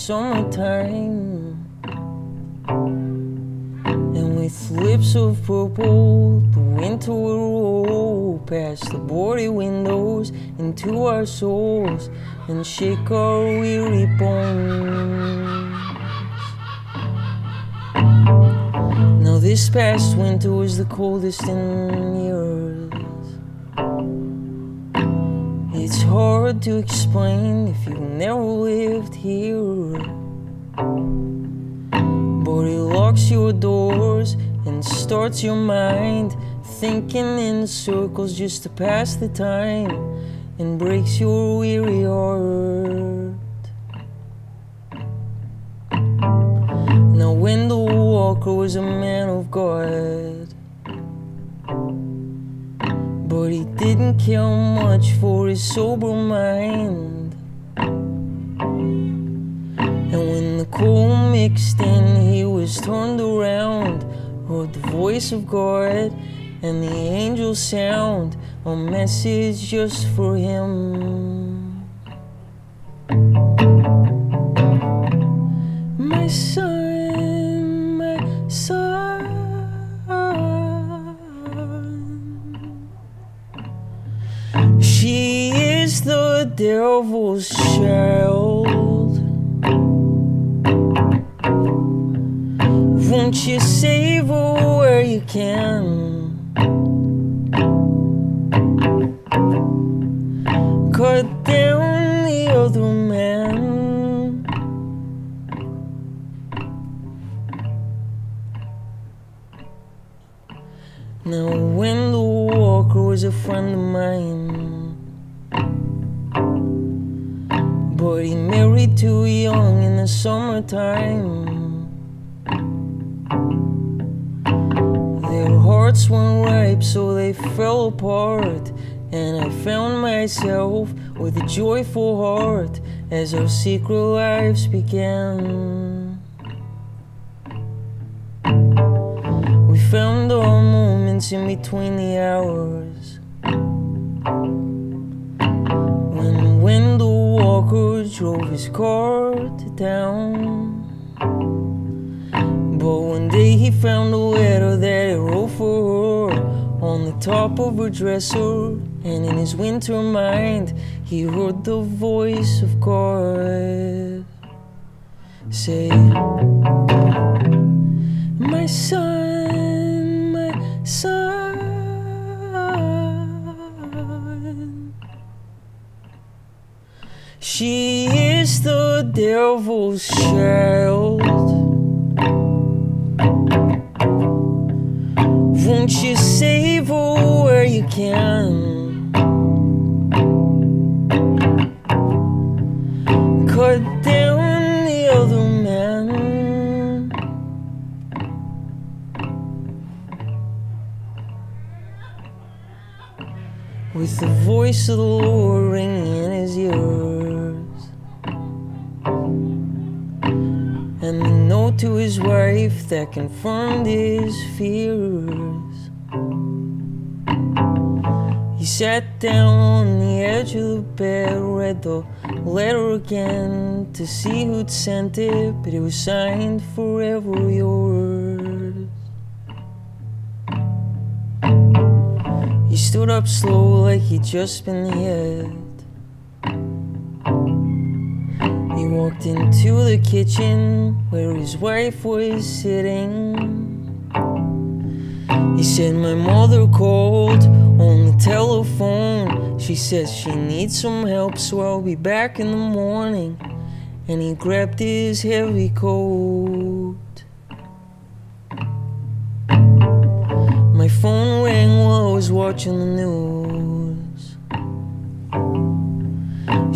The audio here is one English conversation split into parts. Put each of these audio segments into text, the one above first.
summertime. And with lips of purple, the winter will roll past the boarded windows into our souls and shake our weary bones. Now this past winter was the coldest in years. It's hard to explain if you've never lived here, but it locks your doors and starts your mind thinking in circles just to pass the time, and breaks your weary heart. Now Wendell Walker was a man of God, but he didn't care much for his sober mind. And when the cold mixed in, he was turned around, heard the voice of God and the angels sound, a message just for him. My son, my son, she is the devil's child. Won't you save her where you can? Cut down the other man. Now Wendell Walker was a friend of mine, but he married too young in the summertime. Their hearts weren't ripe, so they fell apart, and I found myself with a joyful heart as our secret lives began. We found our moments in between the hours, when Wendell Walker drove his car to town. But one day he found a letter that he wrote for her on the top of her dresser, and in his winter mind he heard the voice of God say, my son, my son, she is the devil's child. Won't you save her where you can? Cut down the other man. With the voice of the Lord ringing in his ears, and the note to his wife that confirmed his fears. He sat down on the edge of the bed, read the letter again to see who'd sent it, but it was signed forever yours. He stood up slow like he'd just been hit. He walked into the kitchen where his wife was sitting. He said, my mother called on the telephone. She says she needs some help, so I'll be back in the morning. And he grabbed his heavy coat. My phone rang while I was watching the news.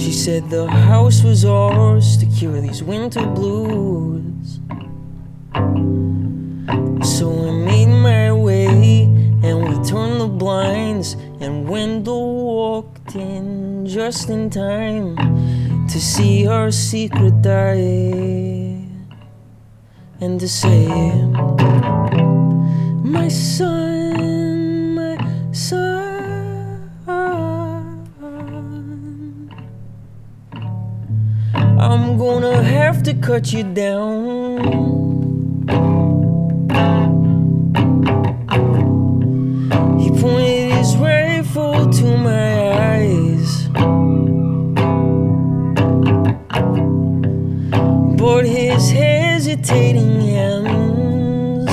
She said the house was ours to cure these winter blues. So I made my way, and we turned the blinds, and Wendell walked in just in time to see our secret die, and to say, my son, my son, I'm gonna have to cut you down. He pointed his rifle to my eyes, but his hesitating hands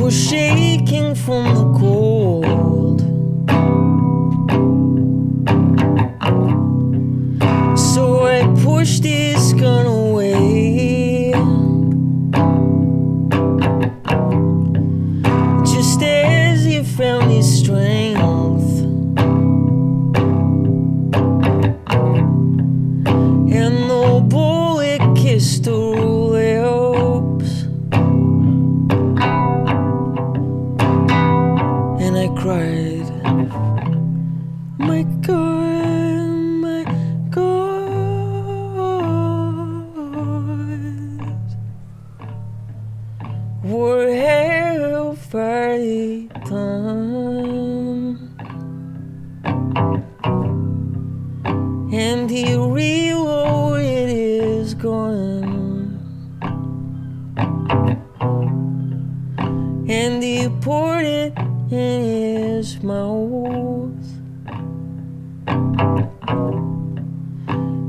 were shaking from the cold. So I pushed his gun away, just as he found his strength, and the bullet kissed her lips, and I cried, my God, my God, what have I done? And he reloaded his gun, and he poured it in his mouth,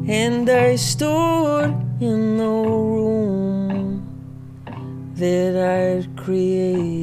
and I stood in the room that I'd created.